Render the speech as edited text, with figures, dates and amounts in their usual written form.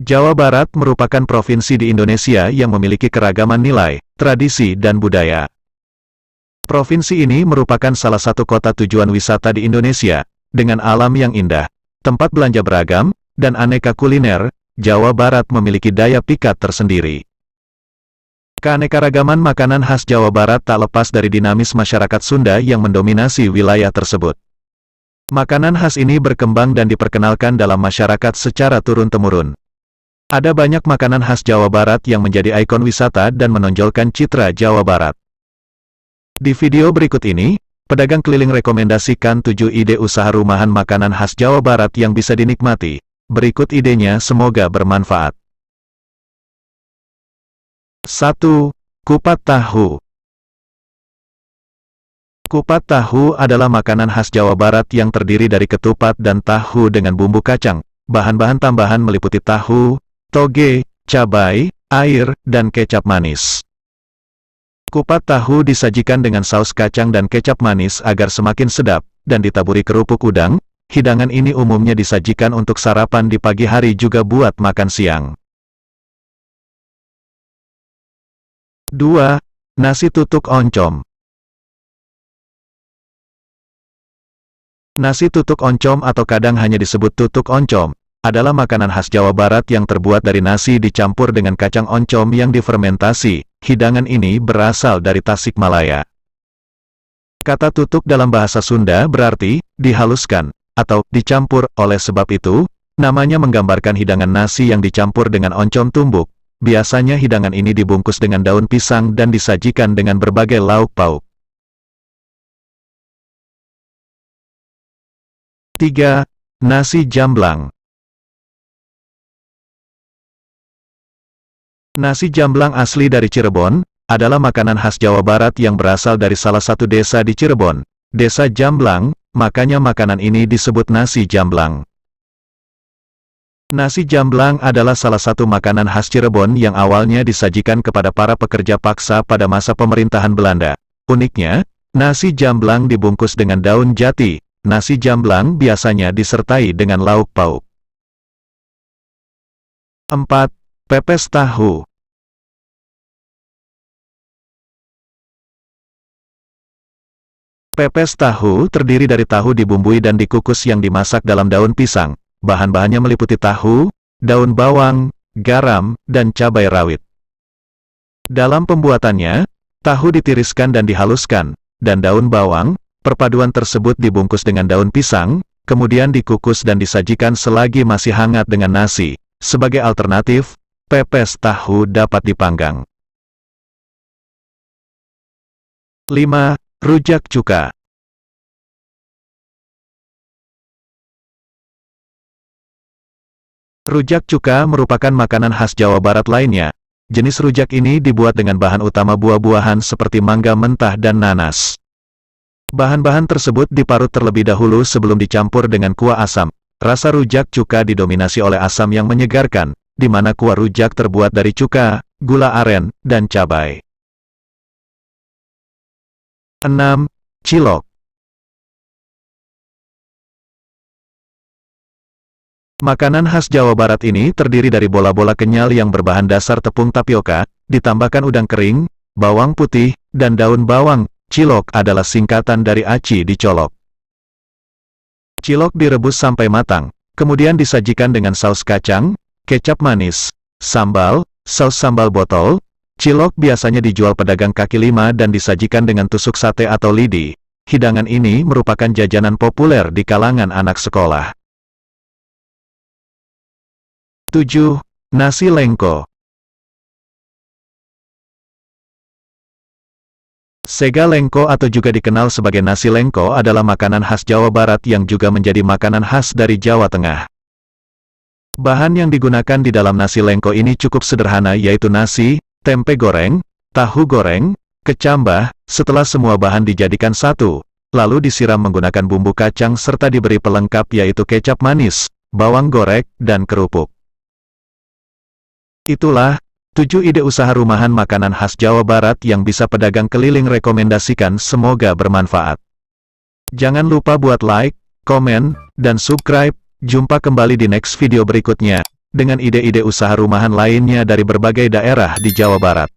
Jawa Barat merupakan provinsi di Indonesia yang memiliki keragaman nilai, tradisi dan budaya. Provinsi ini merupakan salah satu kota tujuan wisata di Indonesia, dengan alam yang indah, tempat belanja beragam, dan aneka kuliner. Jawa Barat memiliki daya pikat tersendiri. Keanekaragaman makanan khas Jawa Barat tak lepas dari dinamis masyarakat Sunda yang mendominasi wilayah tersebut. Makanan khas ini berkembang dan diperkenalkan dalam masyarakat secara turun-temurun. Ada banyak makanan khas Jawa Barat yang menjadi ikon wisata dan menonjolkan citra Jawa Barat. Di video berikut ini, pedagang keliling rekomendasikan 7 ide usaha rumahan makanan khas Jawa Barat yang bisa dinikmati. Berikut idenya, semoga bermanfaat. 1. Kupat tahu. Kupat tahu adalah makanan khas Jawa Barat yang terdiri dari ketupat dan tahu dengan bumbu kacang. Bahan-bahan tambahan meliputi tahu, toge, cabai, air, dan kecap manis. Kupat tahu disajikan dengan saus kacang dan kecap manis agar semakin sedap, dan ditaburi kerupuk udang. Hidangan ini umumnya disajikan untuk sarapan di pagi hari juga buat makan siang. 2. Nasi tutuk oncom. Nasi tutuk oncom atau kadang hanya disebut tutuk oncom, adalah makanan khas Jawa Barat yang terbuat dari nasi dicampur dengan kacang oncom yang difermentasi. Hidangan ini berasal dari Tasikmalaya. Kata tutuk dalam bahasa Sunda berarti dihaluskan atau dicampur. Oleh sebab itu, namanya menggambarkan hidangan nasi yang dicampur dengan oncom tumbuk. Biasanya hidangan ini dibungkus dengan daun pisang dan disajikan dengan berbagai lauk pauk. 3. Nasi jamblang. Nasi jamblang asli dari Cirebon, adalah makanan khas Jawa Barat yang berasal dari salah satu desa di Cirebon, Desa Jamblang, makanya makanan ini disebut nasi jamblang. Nasi jamblang adalah salah satu makanan khas Cirebon yang awalnya disajikan kepada para pekerja paksa pada masa pemerintahan Belanda. Uniknya, nasi jamblang dibungkus dengan daun jati. Nasi jamblang biasanya disertai dengan lauk pauk. 4. Pepes tahu. Pepes tahu terdiri dari tahu dibumbui dan dikukus yang dimasak dalam daun pisang. Bahan-bahannya meliputi tahu, daun bawang, garam, dan cabai rawit. Dalam pembuatannya, tahu ditiriskan dan dihaluskan, dan daun bawang. Perpaduan tersebut dibungkus dengan daun pisang, kemudian dikukus dan disajikan selagi masih hangat dengan nasi. Sebagai alternatif, pepes tahu dapat dipanggang. 5. Rujak cuka. Rujak cuka merupakan makanan khas Jawa Barat lainnya. Jenis rujak ini dibuat dengan bahan utama buah-buahan seperti mangga mentah dan nanas. Bahan-bahan tersebut diparut terlebih dahulu sebelum dicampur dengan kuah asam. Rasa rujak cuka didominasi oleh asam yang menyegarkan, di mana kuah rujak terbuat dari cuka, gula aren, dan cabai. 6. Cilok. Makanan khas Jawa Barat ini terdiri dari bola-bola kenyal yang berbahan dasar tepung tapioka, ditambahkan udang kering, bawang putih, dan daun bawang. Cilok adalah singkatan dari aci dicolok. Cilok direbus sampai matang, kemudian disajikan dengan saus kacang, kecap manis, sambal, saus sambal botol. Cilok biasanya dijual pedagang kaki lima dan disajikan dengan tusuk sate atau lidi. Hidangan ini merupakan jajanan populer di kalangan anak sekolah. 7. Nasi lengko. Sega lengko atau juga dikenal sebagai nasi lengko adalah makanan khas Jawa Barat yang juga menjadi makanan khas dari Jawa Tengah. Bahan yang digunakan di dalam nasi lengko ini cukup sederhana, yaitu nasi, tempe goreng, tahu goreng, kecambah. Setelah semua bahan dijadikan satu, lalu disiram menggunakan bumbu kacang serta diberi pelengkap yaitu kecap manis, bawang goreng, dan kerupuk. Itulah 7 ide usaha rumahan makanan khas Jawa Barat yang bisa pedagang keliling rekomendasikan, semoga bermanfaat. Jangan lupa buat like, komen, dan subscribe. Jumpa kembali di next video berikutnya. dengan ide-ide usaha rumahan lainnya dari berbagai daerah di Jawa Barat.